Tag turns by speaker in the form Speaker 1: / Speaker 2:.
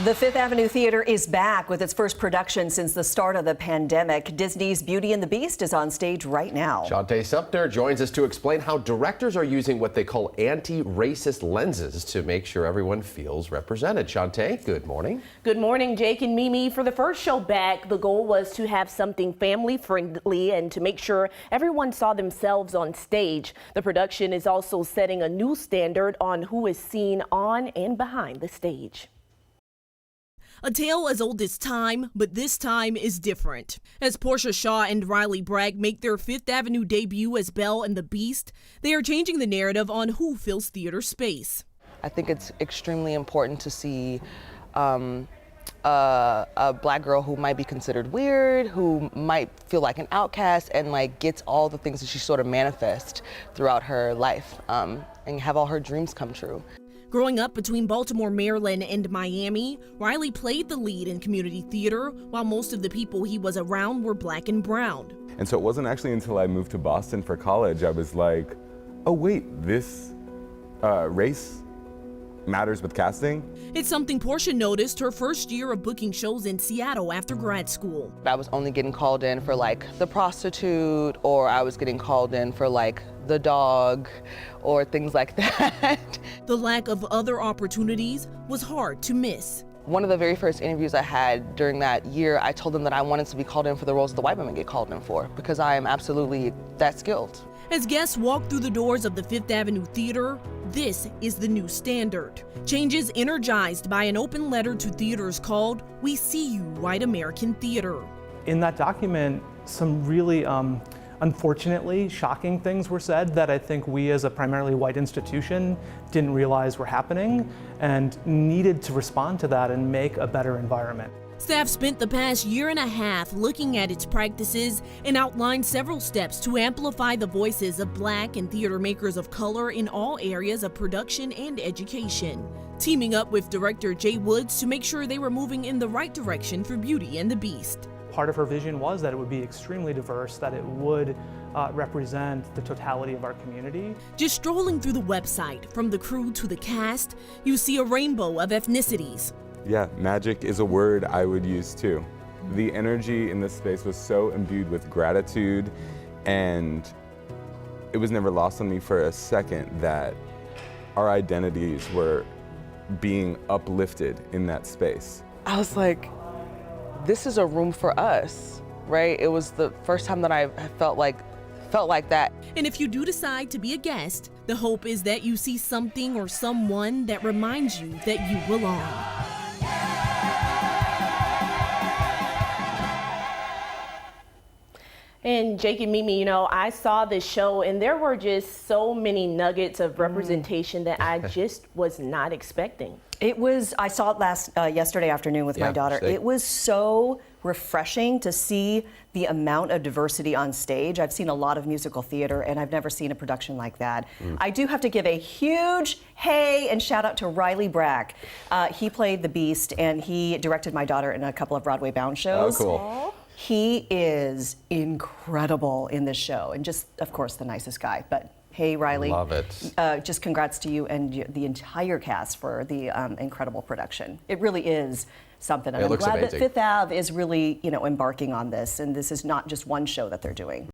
Speaker 1: The Fifth Avenue Theater is back with its first production since the start of the pandemic. Disney's Beauty and the Beast is on stage right now.
Speaker 2: Shantae Sumter joins us to explain how directors are using what they call anti-racist lenses to make sure everyone feels represented. Shantae, good morning.
Speaker 3: Good morning, Jake and Mimi. For the first show back, the goal was to have something family-friendly and to make sure everyone saw themselves on stage. The production is also setting a new standard on who is seen on and behind the stage.
Speaker 4: A tale as old as time, but this time is different. As Portia Shaw and Riley Bragg make their Fifth Avenue debut as Belle and the Beast, they are changing the narrative on who fills theater space.
Speaker 5: I think it's extremely important to see a black girl who might be considered weird, who might feel like an outcast, and gets all the things that she sort of manifests throughout her life, and have all her dreams come true.
Speaker 4: Growing up between Baltimore, Maryland, and Miami, Riley played the lead in community theater, while most of the people he was around were black and brown.
Speaker 6: And so it wasn't actually until I moved to Boston for college, I was like, oh wait, this race matters with casting?
Speaker 4: It's something Portia noticed her first year of booking shows in Seattle after grad school.
Speaker 5: I was only getting called in for the prostitute, or I was getting called in for the dog, or things like that.
Speaker 4: The lack of other opportunities was hard to miss.
Speaker 5: One of the very first interviews I had during that year, I told them that I wanted to be called in for the roles that the white women get called in for, because I am absolutely that skilled.
Speaker 4: As guests walk through the doors of the Fifth Avenue Theater, this is the new standard. Changes energized by an open letter to theaters called We See You, White American Theater.
Speaker 7: In that document, some really unfortunately shocking things were said that I think we as a primarily white institution didn't realize were happening and needed to respond to that and make a better environment.
Speaker 4: Staff spent the past year and a half looking at its practices and outlined several steps to amplify the voices of black and theater makers of color in all areas of production and education. Teaming up with director Jay Woods to make sure they were moving in the right direction for Beauty and the Beast.
Speaker 7: Part of her vision was that it would be extremely diverse, that it would represent the totality of our community.
Speaker 4: Just strolling through the website, from the crew to the cast, you see a rainbow of ethnicities.
Speaker 6: Yeah, magic is a word I would use too. The energy in this space was so imbued with gratitude, and it was never lost on me for a second that our identities were being uplifted in that space.
Speaker 5: I was like, this is a room for us, right? It was the first time that I felt like that.
Speaker 4: And if you do decide to be a guest, the hope is that you see something or someone that reminds you that you belong.
Speaker 3: And Jake and Mimi, I saw this show and there were just so many nuggets of representation that I just was not expecting.
Speaker 1: I saw it yesterday afternoon with my daughter. It was so refreshing to see the amount of diversity on stage. I've seen a lot of musical theater and I've never seen a production like that. I do have to give a huge hey and shout out to Riley Bragg. He played the Beast and he directed my daughter in a couple of Broadway bound shows.
Speaker 2: Oh, cool.
Speaker 1: He is incredible in this show and just, of course, the nicest guy. But hey, Riley.
Speaker 2: Love it.
Speaker 1: Just congrats to you and the entire cast for the incredible production. It really is something. And I'm glad that Fifth Ave is really, embarking on this. And this is not just one show that they're doing.